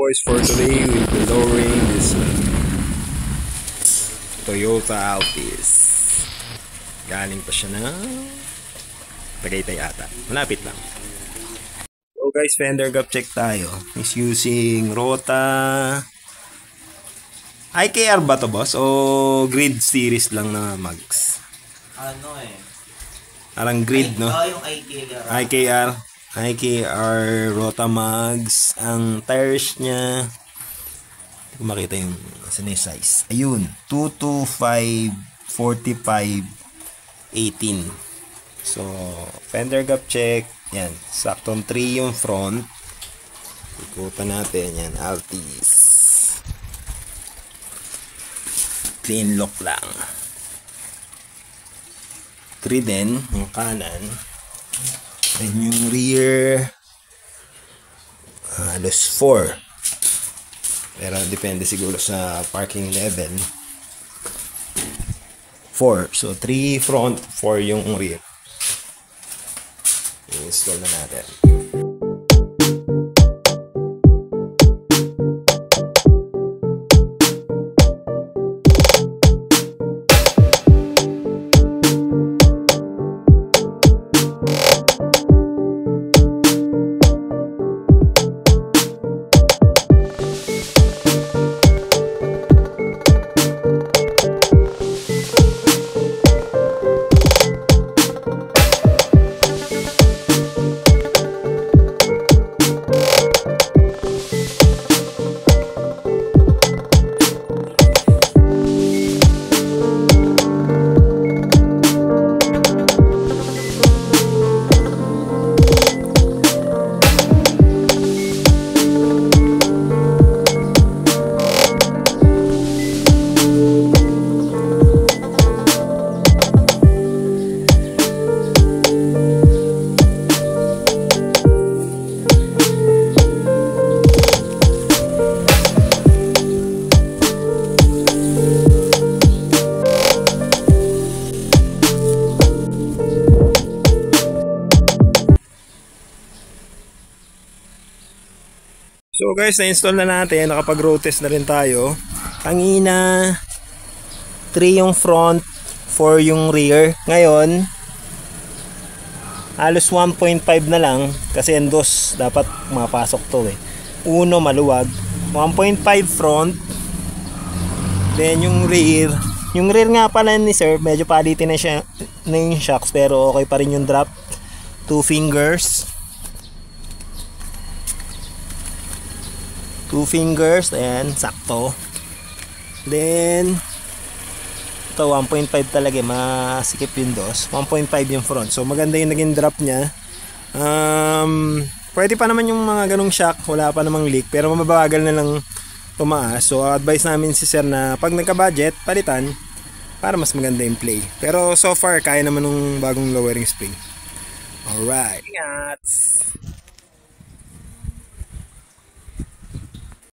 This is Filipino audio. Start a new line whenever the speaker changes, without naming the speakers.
boys, for today we'll be lowering this Toyota Altis. Galing pa siya na Tagaytay ata, malapit lang. So guys, fender gap check tayo. Is using Rota IKR ba to, boss? O grid series lang na mags? Parang grid, no?
Yung IKR.
IKR Rota mags. Ang tires niya, hindi ko makita yung size. Ayun, 225 45 18. So fender gap check. Yan, saktong 3 yung front. Ikutan natin yan, Altis. Clean lock lang. 3 din yung kanan. Then yung rear, halos 4. Pero depende siguro sa parking level. 4. So 3 front, 4 yung rear. I-install na natin. So guys, na-install na natin. Nakapag-road test na rin tayo. Kanina 3 yung front, 4 yung rear. Ngayon halos 1.5 na lang. Kasi endos dapat mapasok to eh. Uno maluwag, 1.5 front. Then yung rear nga pala ni sir, medyo palitin na siya na yung shocks, pero okay pa rin yung drop. 2 fingers. 2 fingers, ayan, sakto. Then ito 1.5 talaga, masikip yung dos. 1.5 yung front, so maganda yung naging drop nya. Pwede pa naman yung mga ganong shock, wala pa namang leak, pero mababagal na lang tumaas. So advice namin si sir na pag nagka-budget, palitan para mas maganda yung play. Pero so far kaya naman ng bagong lowering spring. Alright, ingat!